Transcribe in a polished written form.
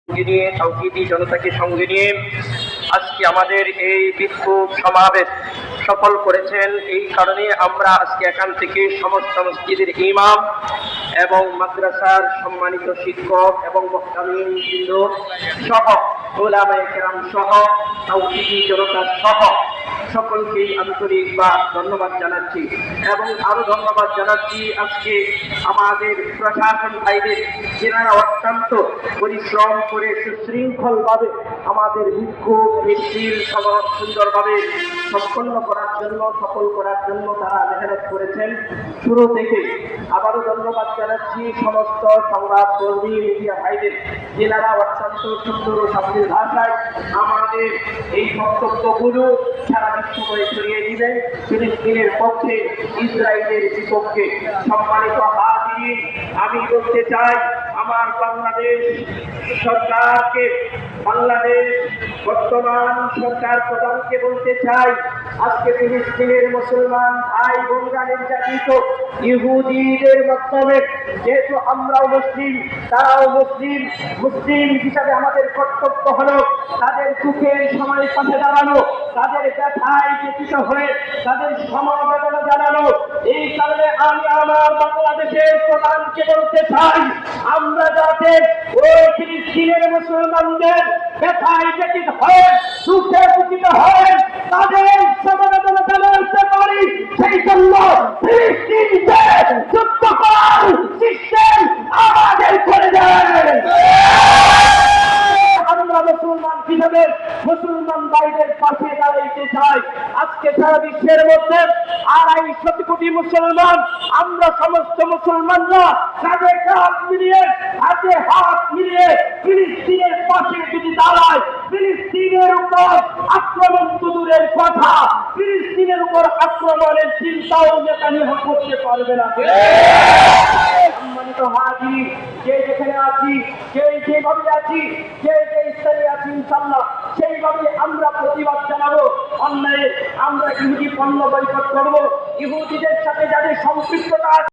নিয়ে তাওহীদি জনতাকে সঙ্গে নিয়ে আজকে আমাদের এই বিক্ষোভ সমাবেশ সফল করেছেন। এই কারণে আমরা আজকে এখান থেকে সমস্ত মসজিদের ইমাম এবং মাদ্রাসার সম্মানিত শিক্ষক এবং মুহতামিন সহ উলামায়ে কেরাম সহ তাওহীদি জনতা সহ সকলকেই আন্তরিকভাবে ধন্যবাদ জানাচ্ছি এবং আরো ধন্যবাদ জানাচ্ছি আজকে আমাদের প্রশাসন ভাইদের, যারা অত্যন্ত পরিশ্রম করে সুশৃঙ্খলভাবে আমাদের বিক্ষোভ মিছিল সুন্দরভাবে সম্পন্ন করার জন্য, সফল করার জন্য তারা মেহনত করেছেন শুরু থেকে। আবারও ধন্যবাদ জানাচ্ছি সমস্ত সংবাদকর্মী মিডিয়া ভাইদের, যারা অত্যন্ত সুন্দর ও সাবলীল ভাষায় আমাদের এই বক্তব্যগুলো সারা বিশ্বময় ছড়িয়ে দিবেন ফিলিস্তিনের পক্ষে, ইসরায়েলের বিপক্ষে। সম্মানিত হাজির, আমি বলতে চাই আমার বাংলাদেশ সরকারকে, বাংলাদেশ বর্তমান সরকার প্রধানকে বলতে চাই, আজকে ফিলিস্তিনের মুসলমান ভাই বোনরা নির্যাতিত ইহুদিদের মাধ্যমে, যেহেতু আমরাও মুসলিম তারাও মুসলিম, মুসলিম হিসাবে আমাদের কর্তব্য হলো তাদের দুঃখের সময় পাশে দাঁড়ানো, তাদের ব্যথায় ব্যথিত হয়ে তাদের সমবেদনা জানানো। এই কারণে আমি আমার বাংলাদেশের প্রধানকে বলতে চাই, আমরা যাতে ওই ফিলিস্তিনের মুসলমানদের ব্যথায় ব্যথিত হয়ে দুঃখে দুঃখিত হয়ে তাদের সমবেদনা জানাতে পারি, সেই জন্য ফিলিস্তিনকে যুদ্ধ করার সিস্টেম আমাদের করে দেয়। আমরা মুসলমান হিসেবে মুসলমান ভাইদের পাশে দাঁড়াইতে চাই। আজকে সারা বিশ্বের মধ্যে 250 কোটি মুসলমান, আমরা সমস্ত মুসলমানরা কাঁধে কাঁধ মিলিয়ে, হাতে হাত মিলিয়ে ফিলিস্তিনের পাশে যদি দাঁড়ায়, ফিলিস্তিনের উপর আক্রমণ তো দূরের কথা, ফিলিস্তিনের উপর আক্রমণের চিন্তাও নেতানিয়াহু করতে পারবে না। সম্মানিত হাজির, যে যেখানে আছি, যেভাবে আছি, যে স্থানে আছি, ইনশাআল্লাহ সেইভাবে আমরা প্রতিবাদ জানাবো অন্যায়। আমরা ইহুদি পণ্য বয়কট করবো, ইহুদিদের সাথে যাদের সম্পৃক্ততা